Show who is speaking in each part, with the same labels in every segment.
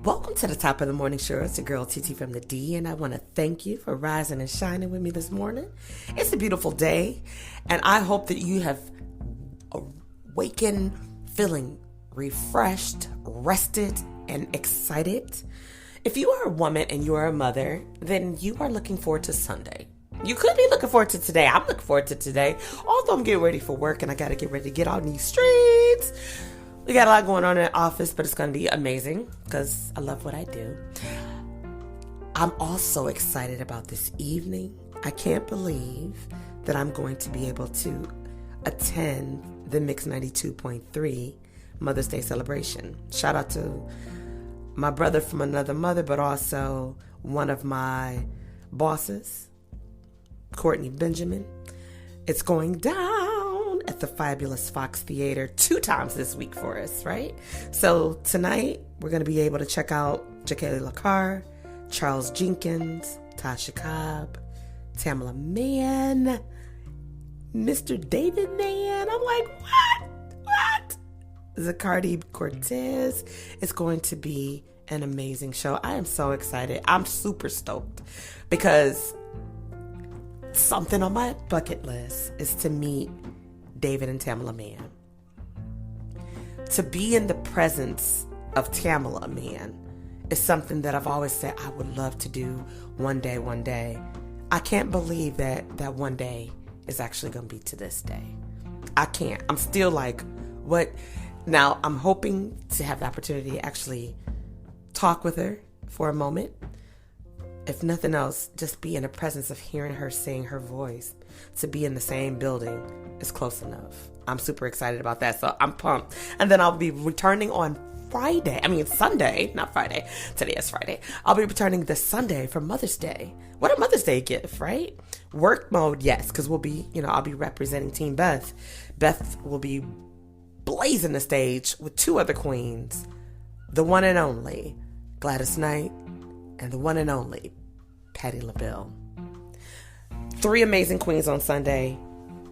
Speaker 1: Welcome to the top of the morning show. It's your girl TT from the D, and I want to thank you for rising and shining with me this morning. It's a beautiful day, and I hope that you have awakened feeling refreshed, rested, and excited. If you are a woman and you are a mother, then you are looking forward to Sunday. You could be looking forward to today. I'm looking forward to today, although I'm getting ready for work and I got to get ready to get on these streets. We got a lot going on in the office, but it's going to be amazing because I love what I do. I'm also excited about this evening. I can't believe that I'm going to be able to attend the Mix 92.3 Mother's Day celebration. Shout out to my brother from another mother, but also one of my bosses, Courtney Benjamin. It's going down at the fabulous Fox Theater 2 times this week for us, right? So tonight, we're going to be able to check out Jakayla LaCar, Charles Jenkins, Tasha Cobb, Tamala Mann, Mr. David Mann. I'm like, what? Zacardi Cortez. It's going to be an amazing show. I am so excited. I'm super stoked because something on my bucket list is to meet David and Tamala Mann. To be in the presence of Tamala Mann is something that I've always said I would love to do one day. I can't believe that one day is actually going to be to this day. I can't. I'm still like, what? Now, I'm hoping to have the opportunity to actually talk with her for a moment. If nothing else, just be in the presence of hearing her sing, her voice. To be in the same building is close enough. I'm super excited about that, so I'm pumped. And then I'll be returning on Sunday, not Friday. Today is Friday. I'll be returning this Sunday for Mother's Day. What a Mother's Day gift, right? Work mode, yes, because we'll be, I'll be representing Team Beth. Beth will be blazing the stage with 2 other queens. The one and only Gladys Knight and the one and only Patti LaBelle. 3 amazing queens on Sunday,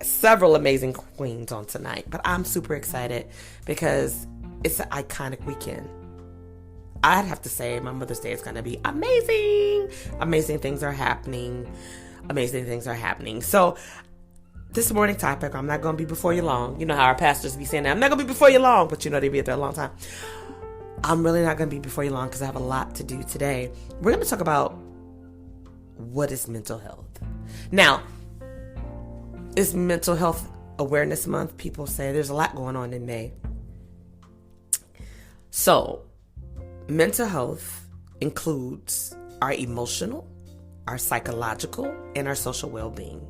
Speaker 1: several amazing queens on tonight. But I'm super excited because it's an iconic weekend. I'd have to say my Mother's Day is going to be amazing. Amazing things are happening. So this morning topic, I'm not going to be before you long. You know how our pastors be saying that. I'm not going to be before you long, but they be there a long time. I'm really not going to be before you long because I have a lot to do today. We're going to talk about what is mental health. Now, it's Mental Health Awareness Month. People say there's a lot going on in May. So, mental health includes our emotional, our psychological, and our social well-being.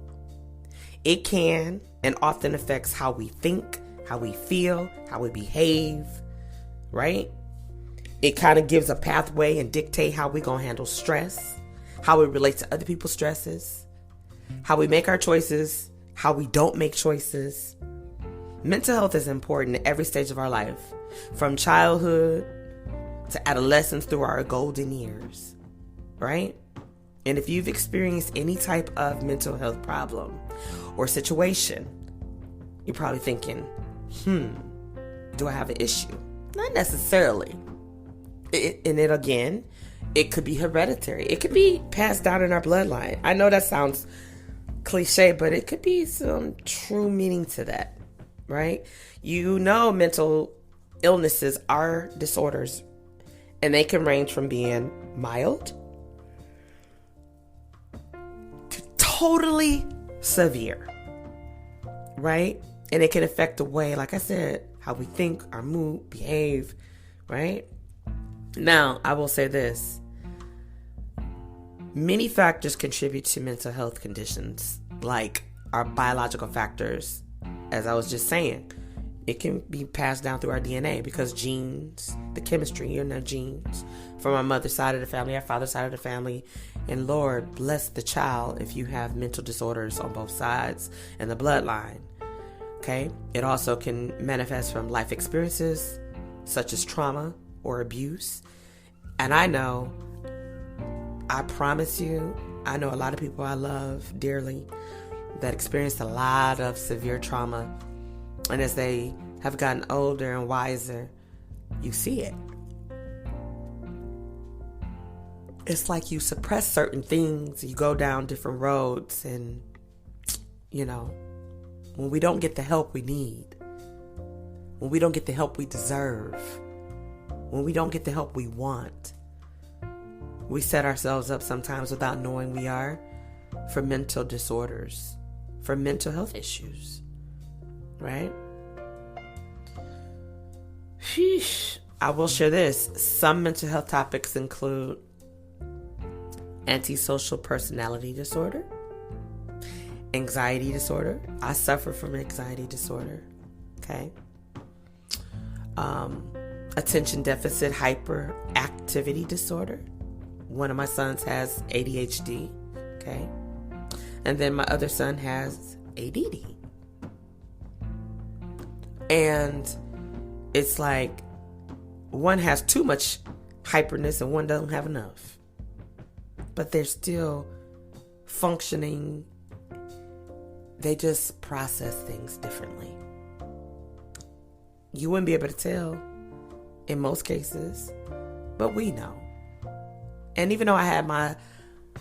Speaker 1: It can and often affects how we think, how we feel, how we behave, right? It kind of gives a pathway and dictate how we're going to handle stress, how we relate to other people's stresses, how we make our choices, how we don't make choices. Mental health is important at every stage of our life, from childhood to adolescence through our golden years, right? And if you've experienced any type of mental health problem or situation, you're probably thinking, do I have an issue? Not necessarily. It could be hereditary. It could be passed down in our bloodline. I know that sounds cliche, but it could be some true meaning to that, right? Mental illnesses are disorders, and they can range from being mild to totally severe, right? And it can affect the way, like I said, how we think, our mood, behave, right? Now, I will say this. Many factors contribute to mental health conditions, like our biological factors. As I was just saying, it can be passed down through our DNA because genes, the chemistry in our genes, from our mother's side of the family, our father's side of the family, and Lord bless the child if you have mental disorders on both sides in the bloodline. Okay? It also can manifest from life experiences such as trauma or abuse. And I promise you, I know a lot of people I love dearly that experienced a lot of severe trauma. And as they have gotten older and wiser, you see it. it's like you suppress certain things, you go down different roads, and, when we don't get the help we need, when we don't get the help we deserve, when we don't get the help we want, we set ourselves up sometimes without knowing we are for mental disorders, for mental health issues, right? Sheesh. I will share this. Some mental health topics include antisocial personality disorder, anxiety disorder. I suffer from anxiety disorder. Okay. Attention deficit hyperactivity disorder. One of my sons has ADHD. Okay. And then my other son has ADD. And it's like one has too much hyperness and one doesn't have enough. But they're still functioning. They just process things differently. You wouldn't be able to tell in most cases, but we know. And even though I had my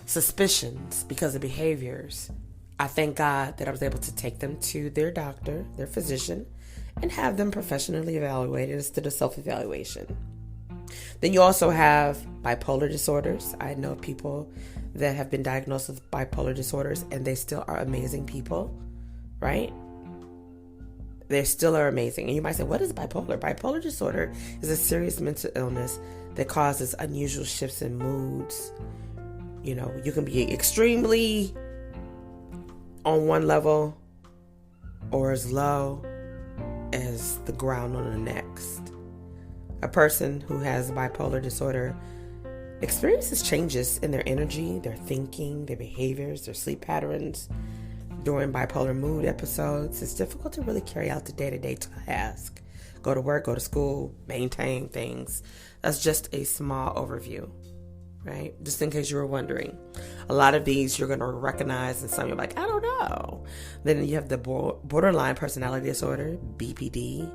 Speaker 1: suspicions because of behaviors, I thank God that I was able to take them to their doctor, their physician, and have them professionally evaluated instead of self-evaluation. Then you also have bipolar disorders. I know people that have been diagnosed with bipolar disorders and they still are amazing people, right? They still are amazing. And you might say, what is bipolar? Bipolar disorder is a serious mental illness that causes unusual shifts in moods. You can be extremely on one level or as low as the ground on the next. A person who has bipolar disorder experiences changes in their energy, their thinking, their behaviors, their sleep patterns. During bipolar mood episodes, it's difficult to really carry out the day-to-day task. Go to work, go to school, maintain things. That's just a small overview, right? Just in case you were wondering. A lot of these you're going to recognize, and some you're like, I don't know. Then you have the borderline personality disorder, BPD,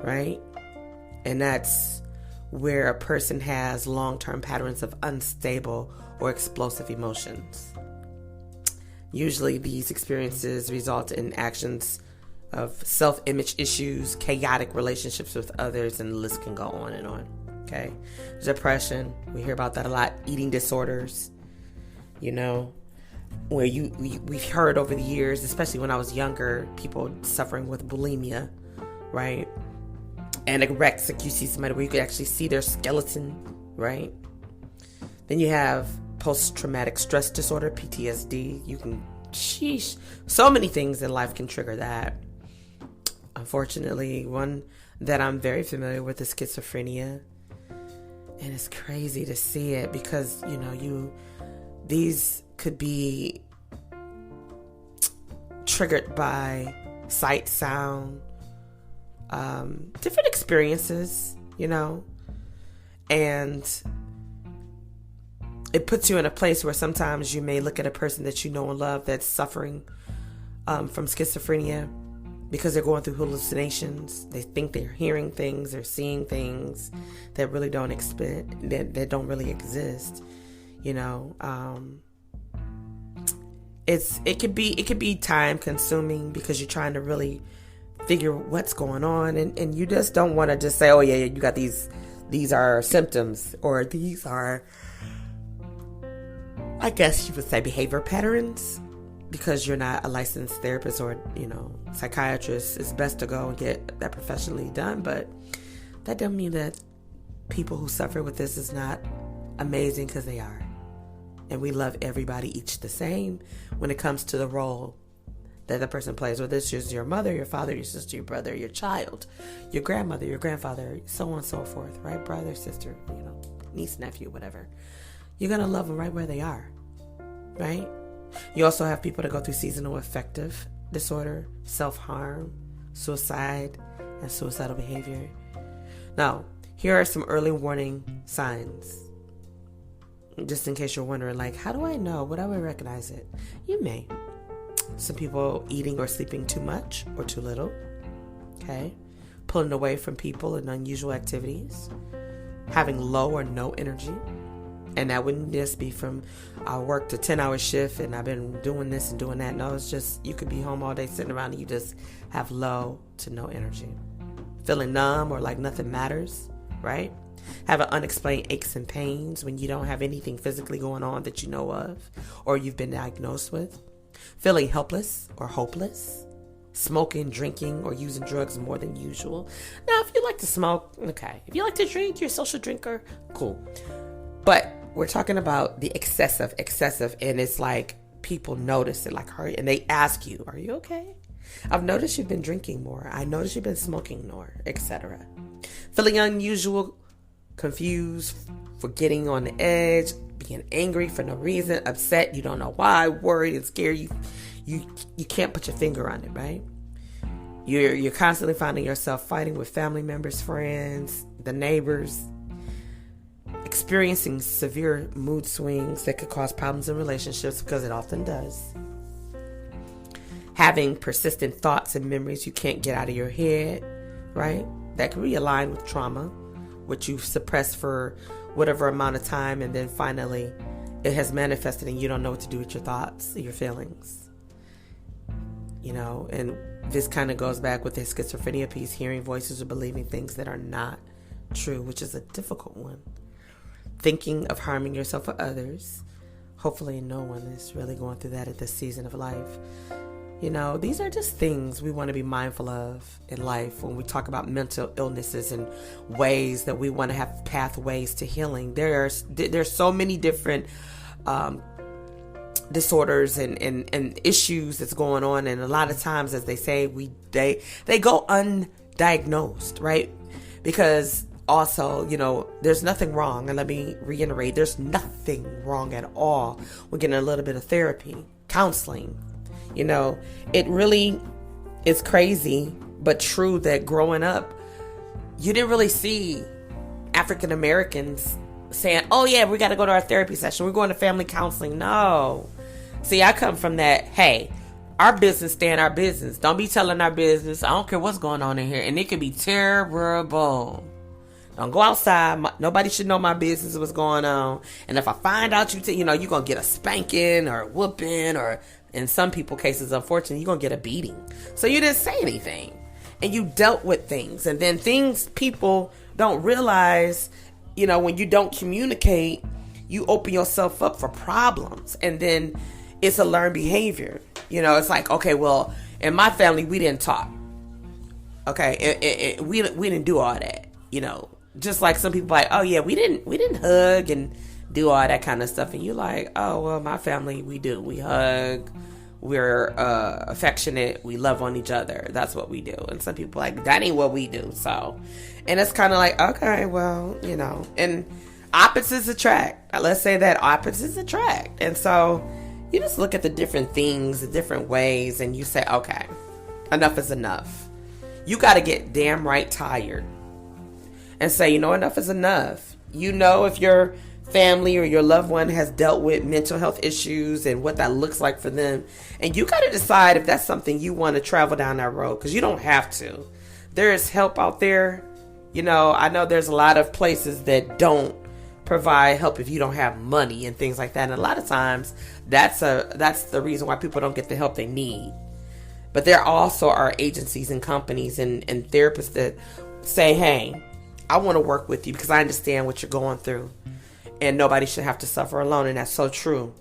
Speaker 1: right? And that's where a person has long-term patterns of unstable or explosive emotions. Usually these experiences result in actions of self-image issues, chaotic relationships with others, and the list can go on and on. Okay. Depression, we hear about that a lot. Eating disorders, where we've heard over the years, especially when I was younger, people suffering with bulimia, right? Anorexic, you see somebody where you could actually see their skeleton, right? Then you have post-traumatic stress disorder, PTSD. So many things in life can trigger that. Unfortunately, one that I'm very familiar with is schizophrenia. And it's crazy to see it because, these could be triggered by sight, sound, different experiences, and it puts you in a place where sometimes you may look at a person that you know and love that's suffering from schizophrenia because they're going through hallucinations. They think they're hearing things, they're seeing things that really don't that don't really exist. It could be time consuming because you're trying to really figure what's going on, and you just don't want to just say, oh yeah, you got these are symptoms, or these are, I guess you would say, behavior patterns, because you're not a licensed therapist or psychiatrist. It's best to go and get that professionally done, but that doesn't mean that people who suffer with this is not amazing, because they are. And we love everybody each the same when it comes to the role that the person plays, whether it's just your mother, your father, your sister, your brother, your child, your grandmother, your grandfather, so on and so forth, right? Brother, sister, niece, nephew, whatever. You're going to love them right where they are, right? You also have people that go through seasonal affective disorder, self-harm, suicide, and suicidal behavior. Now, here are some early warning signs. Just in case you're wondering, how do I know? Would I recognize it? You may. Some people eating or sleeping too much or too little. Okay. Pulling away from people and unusual activities. Having low or no energy. And that wouldn't just be from I worked a 10-hour shift and I've been doing this and doing that. No, it's just you could be home all day sitting around and you just have low to no energy. Feeling numb or like nothing matters, right? Having unexplained aches and pains when you don't have anything physically going on that you know of or you've been diagnosed with. Feeling helpless or hopeless. Smoking, drinking, or using drugs more than usual. Now, if you like to smoke, okay. If you like to drink, you're a social drinker, cool. But we're talking about the excessive, and it's like people notice it, like her, and they ask you, are you okay? I've noticed you've been drinking more. I noticed you've been smoking more, etc. Feeling unusual, confused, forgetting on the edge, being angry for no reason, upset, you don't know why, worried and scared, you can't put your finger on it, right? You're constantly finding yourself fighting with family members, friends, the neighbors, experiencing severe mood swings that could cause problems in relationships, because it often does. Having persistent thoughts and memories you can't get out of your head, right? That could be aligned with trauma, which you've suppressed for whatever amount of time, and then finally it has manifested and you don't know what to do with your thoughts, your feelings. You know, and this kind of goes back with the schizophrenia piece, hearing voices or believing things that are not true, which is a difficult one. Thinking of harming yourself or others. Hopefully no one is really going through that at this season of life. You know, these are just things we want to be mindful of in life when we talk about mental illnesses and ways that we want to have pathways to healing. There's so many different disorders and issues that's going on, and a lot of times, as they say, they go undiagnosed, right? Because also, you know, there's nothing wrong, and let me reiterate, there's nothing wrong at all with getting a little bit of therapy, counseling. You know, it really is crazy but true that growing up, you didn't really see African Americans saying, oh yeah, we got to go to our therapy session, we're going to family counseling. No. See, I come from that, hey, our business stay in our business. Don't be telling our business. I don't care what's going on in here. And it could be terrible. Don't go outside. Nobody should know my business, what's going on. And if I find out you're going to get a spanking or a whooping, or in some people's cases, unfortunately, you're going to get a beating. So you didn't say anything. And you dealt with things. And then things people don't realize, you know, when you don't communicate, you open yourself up for problems. And then it's a learned behavior. You know, it's like, okay, well, in my family, we didn't talk. Okay, we didn't do all that. You know, just like some people like, oh yeah, we didn't hug and do all that kind of stuff. And you're like, oh well, my family, we do. We hug. We're affectionate. We love on each other. That's what we do. And some people like, that ain't what we do. So, and it's kind of like, okay, well, you know, and opposites attract. Let's say that opposites attract. And so you just look at the different things, the different ways, and you say, okay, enough is enough. You got to get damn right tired and say, you know, enough is enough. You know, if your family or your loved one has dealt with mental health issues and what that looks like for them, and you got to decide if that's something you want to travel down that road, because you don't have to. There is help out there. You know, I know there's a lot of places that don't provide help if you don't have money and things like that. And a lot of times that's the reason why people don't get the help they need. But there also are agencies and companies and therapists that say, hey, I want to work with you because I understand what you're going through, and nobody should have to suffer alone. And that's so true.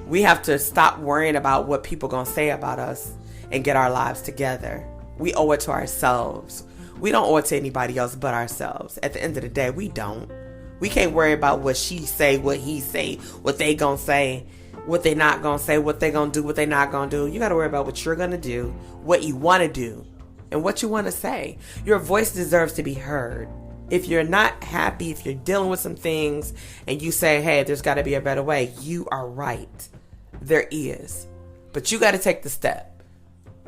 Speaker 1: We have to stop worrying about what people are going to say about us and get our lives together. We owe it to ourselves. We don't owe it to anybody else but ourselves. At the end of the day, we don't. We can't worry about what she say, what he say, what they gonna say, what they not gonna say, what they gonna do, what they not gonna do. You gotta worry about what you're gonna do, what you want to do, and what you want to say. Your voice deserves to be heard. If you're not happy, if you're dealing with some things, and you say, hey, there's got to be a better way, you are right. There is. But you got to take the step.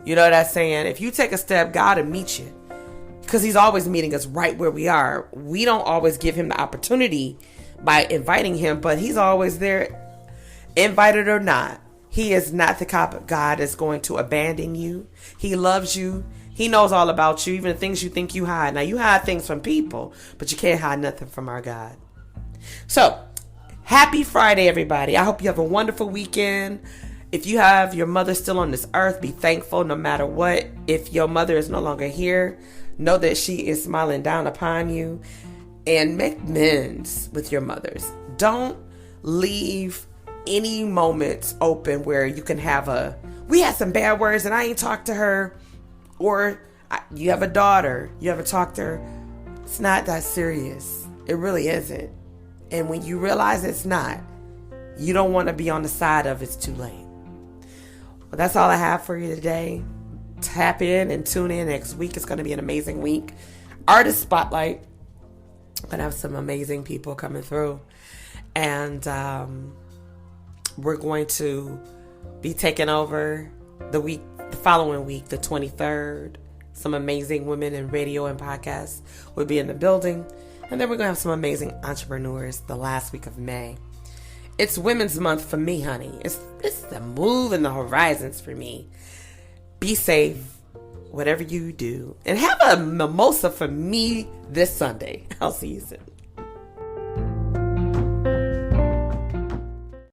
Speaker 1: You know what I'm saying? If you take a step, God will meet you. Because he's always meeting us right where we are. We don't always give him the opportunity by inviting him, but he's always there, invited or not. He is not the kind of God that's going to abandon you. He loves you. He knows all about you, even the things you think you hide. Now, you hide things from people, but you can't hide nothing from our God. So, Happy Friday, everybody. I hope you have a wonderful weekend. If you have your mother still on this earth, be thankful no matter what. If your mother is no longer here, know that she is smiling down upon you, and make amends with your mothers. Don't leave any moments open where you can have we had some bad words and I ain't talked to her, or you have a daughter, you haven't talked to her. It's not that serious. It really isn't. And when you realize it's not, you don't want to be on the side of it's too late. Well, that's all I have for you today. Tap in and tune in next week. It's going to be an amazing week. Artist Spotlight. I'm going to have some amazing people coming through. And we're going to be taking over the following week, the 23rd. Some amazing women in radio and podcasts will be in the building. And then we're going to have some amazing entrepreneurs the last week of May. It's Women's Month for me, honey. It's the move in the horizons for me. Be safe, whatever you do. And have a mimosa for me this Sunday. I'll see you soon.